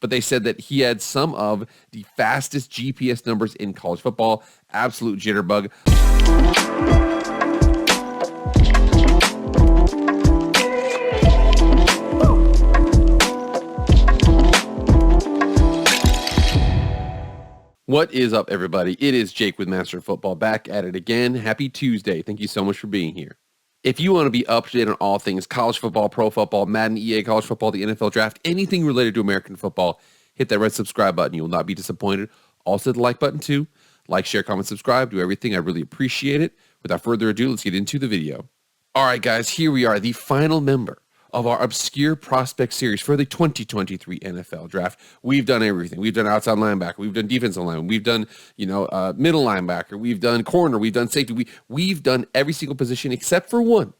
but they said that he had some of the fastest GPS numbers in college football. Absolute jitterbug. What is up, everybody? It is Jake with Master of Football, back at it again. Happy Tuesday. Thank you so much for being here. If you want to be up to date on all things college football, pro football, Madden, EA, college football, the NFL draft, anything related to American football, hit that red subscribe button. You will not be disappointed. Also, the like button too. Like, share, comment, subscribe. Do everything. I really appreciate it. Without further ado, let's get into the video. All right, guys, here we are, the final member of our Obscure Prospect Series for the 2023 NFL Draft. We've done everything. We've done outside linebacker. We've done defensive lineman. We've done, middle linebacker. We've done corner. We've done safety. We've done every single position except for one.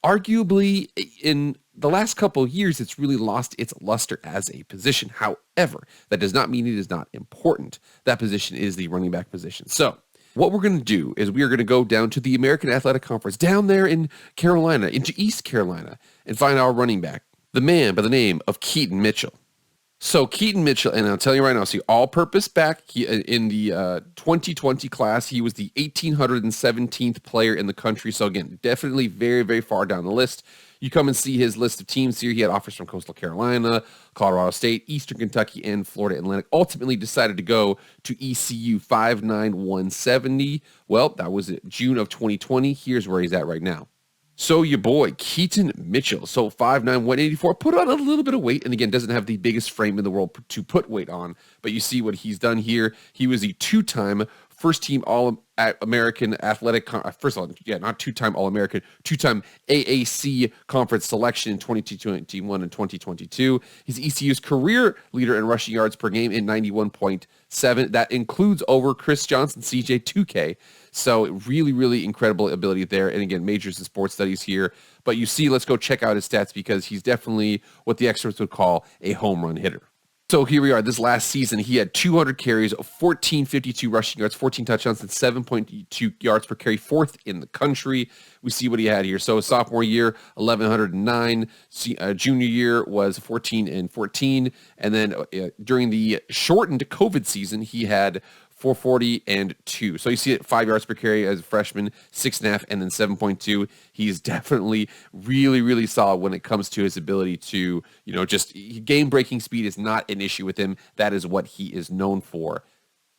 Arguably, in the last couple of years, it's really lost its luster as a position. However, that does not mean it is not important. That position is the running back position. So what we're going to do is we are going to go down to the American Athletic Conference down there in Carolina, into East Carolina, and find our running back, the man by the name of Keaton Mitchell. So Keaton Mitchell, and I'll tell you right now, see, all-purpose back in the 2020 class, he was the 1,817th player in the country. So again, definitely very, very far down the list. You come and see his list of teams here. He had offers from Coastal Carolina, Colorado State, Eastern Kentucky, and Florida Atlantic. Ultimately decided to go to ECU 59170. Well, that was June of 2020. Here's where he's at right now. So your boy, Keaton Mitchell, so 5'9", 184, put on a little bit of weight, and again, doesn't have the biggest frame in the world to put weight on, but you see what he's done here. He was a two-time first-team All-American athletic, first of all, not two-time All-American, two-time AAC conference selection in 2021 and 2022. He's ECU's career leader in rushing yards per game in 91.7. That includes over Chris Johnson, CJ 2K. So really, really incredible ability there. And again, majors in sports studies here. But you see, let's go check out his stats because he's definitely what the experts would call a home run hitter. So here we are. This last season, he had 200 carries, 1,452 rushing yards, 14 touchdowns, and 7.2 yards per carry, fourth in the country. We see what he had here. So sophomore year, 1,109. Junior year was 14-14. And then during the shortened COVID season, he had 440 and 2. So you see it 5 yards per carry as a freshman, 6.5, and then 7.2. He's definitely really, really solid when it comes to his ability to, just game-breaking speed is not an issue with him. That is what he is known for.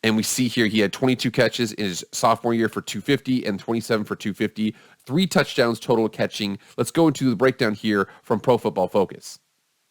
And we see here he had 22 catches in his sophomore year for 250 and 27 for 250. 3 touchdowns total catching. Let's go into the breakdown here from Pro Football Focus.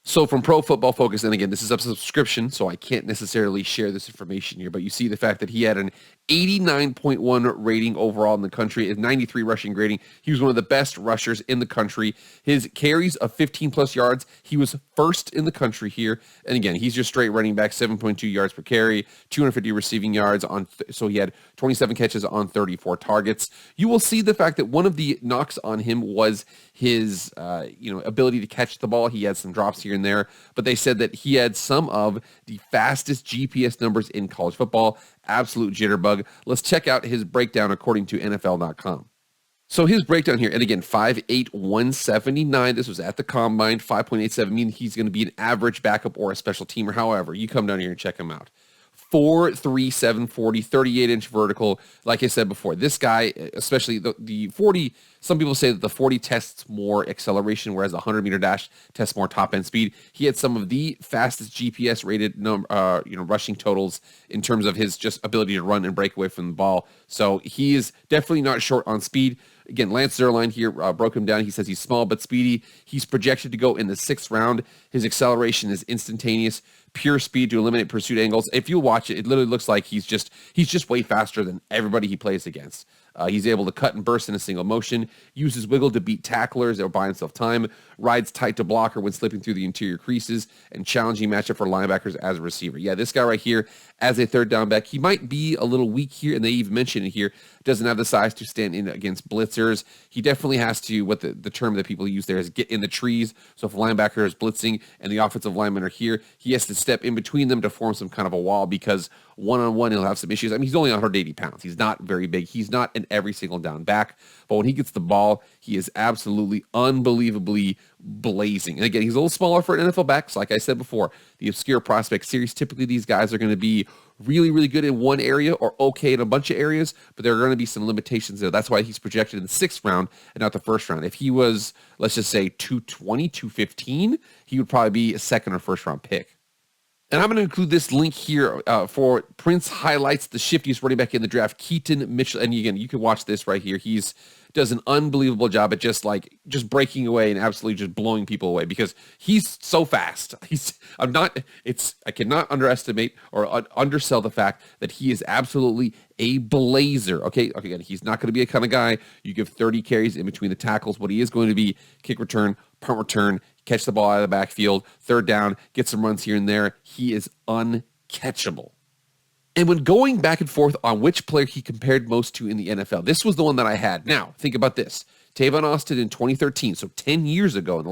So from Pro Football Focus, and again, this is a subscription, so I can't necessarily share this information here, but you see the fact that he had an 89.1 rating overall in the country, a 93 rushing grading. He was one of the best rushers in the country. His carries of 15-plus yards, he was first in the country here. And again, he's just straight running back, 7.2 yards per carry, 250 receiving yards, so he had 27 catches on 34 targets. You will see the fact that one of the knocks on him was his ability to catch the ball. He had some drops here and there, but they said that he had some of the fastest GPS numbers in college football. Absolute jitterbug. Let's check out his breakdown according to NFL.com. So his breakdown here, and again, 5'8", 179. This was at the combine, 5.87, meaning he's going to be an average backup or a special teamer. However, you come down here and check him out. 4'3", 740, 38-inch vertical. Like I said before, this guy, especially the 40, some people say that the 40 tests more acceleration, whereas the 100-meter dash tests more top-end speed. He had some of the fastest GPS-rated rushing totals in terms of his just ability to run and break away from the ball. So he is definitely not short on speed. Again, Lance Zierlein here broke him down. He says he's small but speedy. He's projected to go in the 6th round. His acceleration is instantaneous, pure speed to eliminate pursuit angles. If you watch it, it literally looks like he's just way faster than everybody he plays against. He's able to cut and burst in a single motion, uses wiggle to beat tacklers or buy himself time, rides tight to blocker when slipping through the interior creases, and challenging matchup for linebackers as a receiver. Yeah, this guy right here, as a third down back, he might be a little weak here, and they even mention it here, doesn't have the size to stand in against blitzers. He definitely has to, what the term that people use there is, get in the trees. So if a linebacker is blitzing and the offensive linemen are here, he has to step in between them to form some kind of a wall, because one-on-one he'll have some issues. I mean, he's only 180 pounds. He's not very big. He's not an and every single down back. But when he gets the ball, he is absolutely unbelievably blazing. And again, he's a little smaller for an NFL back. So like I said before, the obscure prospect series, typically these guys are going to be really, really good in one area or okay in a bunch of areas, but there are going to be some limitations there. That's why he's projected in the 6th round and not the 1st round. If he was, let's just say 220, 215, he would probably be a 2nd or 1st round pick. And I'm going to include this link here for Prince highlights the shiftiest running back in the draft, Keaton Mitchell. And again, you can watch this right here. He's does an unbelievable job at just breaking away and absolutely just blowing people away because he's so fast. I cannot underestimate or undersell the fact that he is absolutely a blazer. Okay, again, he's not going to be a kind of guy you give 30 carries in between the tackles. What he is going to be kick return, punt return, catch the ball out of the backfield, 3rd down, get some runs here and there. He is uncatchable. And when going back and forth on which player he compared most to in the NFL, this was the one that I had. Now, think about this. Tavon Austin in 2013, so 10 years ago, in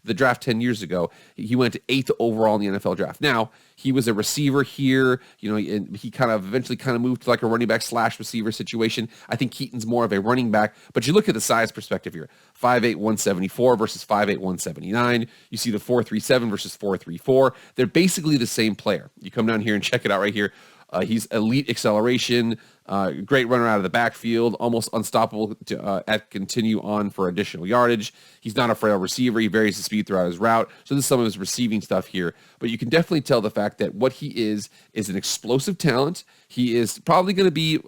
the draft 10 years ago, he went to 8th overall in the NFL draft. Now, he was a receiver here, and he kind of eventually moved to like a running back / receiver situation. I think Keaton's more of a running back, but you look at the size perspective here, 5'8", 174 versus 5'8", 179. You see the 4.37 versus 4.34. They're basically the same player. You come down here and check it out right here. He's elite acceleration, great runner out of the backfield, almost unstoppable to continue on for additional yardage. He's not a frail receiver. He varies the speed throughout his route. So this is some of his receiving stuff here. But you can definitely tell the fact that what he is an explosive talent. He is probably going to be,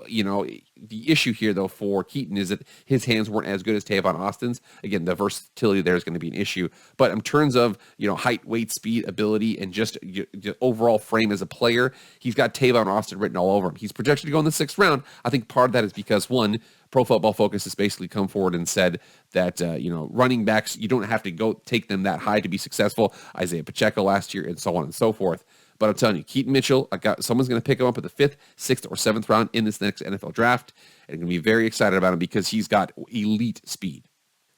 the issue here, though, for Keaton is that his hands weren't as good as Tavon Austin's. Again, the versatility there is going to be an issue. But in terms of, height, weight, speed, ability, and just overall frame as a player, he's got Tavon Austin written all over him. He's projected to go in the 6th round. I think part of that is because, one, Pro Football Focus has basically come forward and said that, running backs, you don't have to go take them that high to be successful. Isaiah Pacheco last year and so on and so forth. But I'm telling you, Keaton Mitchell, someone's going to pick him up at the 5th, 6th, or 7th round in this next NFL draft. And I'm going to be very excited about him because he's got elite speed.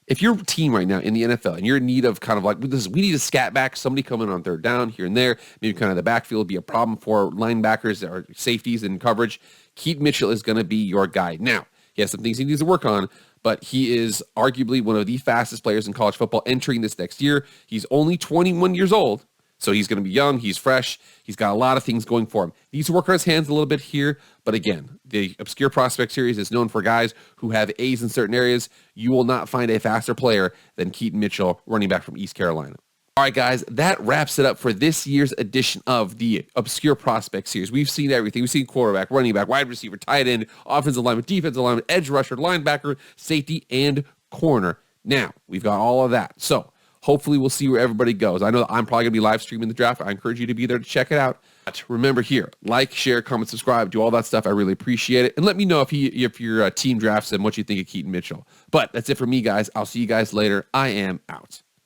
If you're a team right now in the NFL and you're in need of kind of like, we need a scat back, somebody coming on 3rd down here and there, maybe kind of the backfield would be a problem for linebackers or safeties in coverage, Keaton Mitchell is going to be your guy. Now, he has some things he needs to work on, but he is arguably one of the fastest players in college football entering this next year. He's only 21 years old. So he's going to be young, he's fresh, he's got a lot of things going for him. He needs to work on his hands a little bit here, but again, the Obscure Prospect Series is known for guys who have A's in certain areas. You will not find a faster player than Keaton Mitchell, running back from East Carolina. All right, guys, that wraps it up for this year's edition of the Obscure Prospect Series. We've seen everything. We've seen quarterback, running back, wide receiver, tight end, offensive lineman, defensive lineman, edge rusher, linebacker, safety, and corner. Now, we've got all of that. So, hopefully, we'll see where everybody goes. I know that I'm probably going to be live streaming the draft. I encourage you to be there to check it out. But remember here, like, share, comment, subscribe, do all that stuff. I really appreciate it. And let me know if your team drafts and what you think of Keaton Mitchell. But that's it for me, guys. I'll see you guys later. I am out.